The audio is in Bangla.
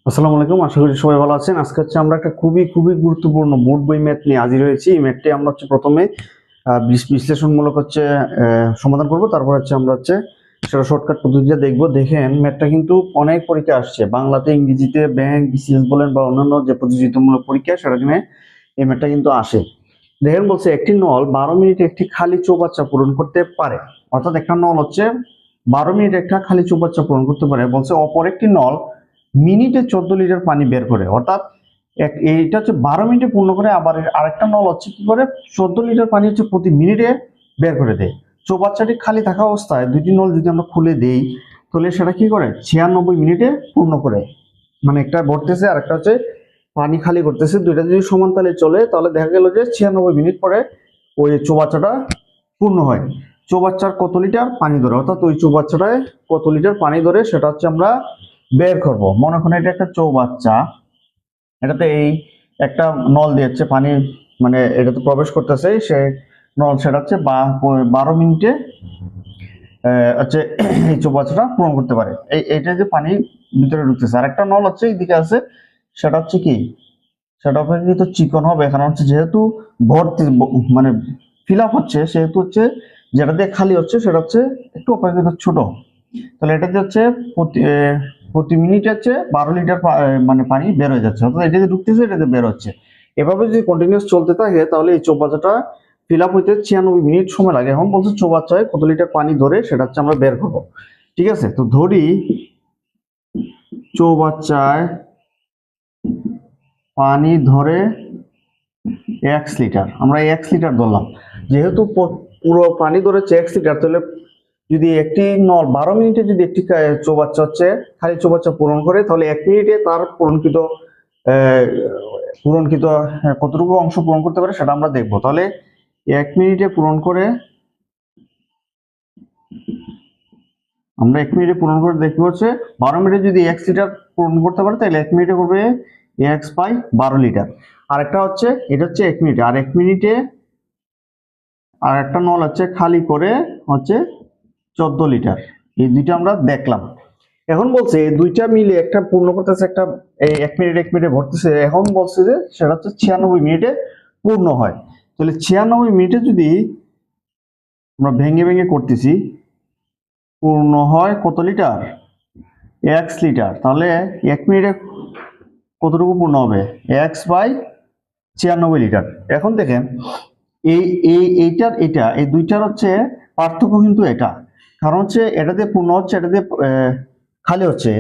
আসসালামু আলাইকুম, আশা করি সবাই ভালো আছেন। আজকে হচ্ছে আমরা একটা খুবই খুবই গুরুত্বপূর্ণ বোর্ড বই ম্যাথ নিয়ে হাজির হয়েছি। এই ম্যাথটি আমরা হচ্ছে প্রথমে বিশ্লেষণমূলক হচ্ছে সমাধান করব, তারপর হচ্ছে আমরা হচ্ছে সেটা শর্টকাট পদ্ধতিতে দেখব। দেখেন, ম্যাথটা কিন্তু অনেক পরীক্ষা আসছে, বাংলাতে, ইংরেজিতে, ব্যাংক, বিসিএস বলেন বা অন্যান্য যে প্রতিযোগিতামূলক পরীক্ষা, সেটা জন্য এই ম্যাথটা কিন্তু আসে। দেখেন, বলছে একটি নল 12 মিনিটে একটি খালি চৌবাচ্চা পূরণ করতে পারে। অর্থাৎ একটা নল হচ্ছে 12 মিনিটে একটা খালি চৌবাচ্চা পূরণ করতে পারে। বলছে অপর একটি নল মিনিটে 14 লিটার পানি বের করে। অর্থাৎ এইটা হচ্ছে 12 মিনিটে পূর্ণ করে, আবার আরেকটা নল হচ্ছে কি করে 14 লিটার পানি হচ্ছে প্রতি মিনিটে বের করে দেয়। চৌবাচ্চাটি খালি থাকা অবস্থায় দুটি নল যদি আমরা খুলে দেই, তাহলে সেটা কি করে 96 মিনিটে পূর্ণ করে। মানে একটা ভরতেছে আর একটা হচ্ছে পানি খালি করতেছে, দুইটা যদি সমান তালে চলে, তাহলে দেখা গেল যে 96 মিনিট পরে ওই চৌবাচ্চাটা পূর্ণ হয়। চৌবাচ্চার কত লিটার পানি ধরে, অর্থাৎ ওই চৌবাচ্চাটায় কত লিটার পানি ধরে, সেটা হচ্ছে আমরা বের করব। মনে করেন এটা একটা চৌবাচ্চা, এটাতে এই একটা নল দিয়েছে পানি, মানে এটাতে প্রবেশ করতেছে সে নল, সেটা হচ্ছে 12 মিনিটে হচ্ছে এই চৌবাচ্চাটা পূরণ করতে পারে। এইটা যে পানি ভিতরে ঢুকতেছে, আর একটা নল হচ্ছে এইদিকে আছে, সেটা হচ্ছে কি, সেটা অপেক্ষাকৃত চিকন হবে। এখানে হচ্ছে যেহেতু ভর্তি মানে ফিল আপ হচ্ছে, সেহেতু হচ্ছে যেটা দিয়ে খালি হচ্ছে সেটা হচ্ছে একটু অপেক্ষাকৃত ছোট। তাহলে এটাতে হচ্ছে প্রতি মিনিটে হচ্ছে 12 লিটার মানে পানি বের হয়ে যাচ্ছে, অর্থাৎ এটাতে ঢুকতেছে, এটাতে বের হচ্ছে। এভাবে যদি কন্টিনিউস চলতে থাকে, তাহলে এই চৌবাচ্চাটা ফিল আপ হইতে 96 মিনিট সময় লাগে। এখন বলছে চৌবাচ্চায় কত লিটার পানি ধরে, সেটা হচ্ছে আমরা বের করবো। ঠিক আছে, তো ধরি চৌবাচ্চায় পানি ধরে 1 লিটার, আমরা 1 লিটার ধরলাম। যেহেতু পুরো পানি ধরেছে 1 লিটার, তাহলে যদি একটি নল 12 মিনিটে যদি একটি চৌবাচ্চা হচ্ছে খালি চৌবাচ্চা পূরণ করে, তাহলে 1 মিনিটে তার পূরণকৃত কতটুকু অংশ পূরণ করতে পারে সেটা আমরা দেখবো। তাহলে 1 মিনিটে পূরণ করে, আমরা 1 মিনিটে পূরণ করে দেখবো হচ্ছে 12 মিনিটে যদি 1 লিটার পূরণ করতে পারে, তাহলে 1 মিনিটে করবে x/12 লিটার। আর একটা হচ্ছে এটা হচ্ছে 1 মিনিটে, আর 1 মিনিটে আর একটা নল হচ্ছে খালি করে হচ্ছে 14 লিটার। এই দুইটা আমরা দেখলাম। এখন বলছে এই দুইটা মিলে একটা পূর্ণ করতেছে, একটা এই 1 মিনিটে ভরতেছে। এখন বলছে যে সেটা হচ্ছে 96 মিনিটে পূর্ণ হয়। তাহলে 96 মিনিটে যদি আমরা ভেঙে ভেঙে করতেছি, পূর্ণ হয় কত লিটার, 1 লিটার। তাহলে 1 মিনিটে কতটুকু পূর্ণ হবে, x/96 লিটার। এখন দেখেন, এই এই এইটার এটা এই দুইটার হচ্ছে পার্থক্য কিন্তু এটা, কারণ হচ্ছে এটাতে পূর্ণ হচ্ছে, এটাতে খালি হচ্ছে।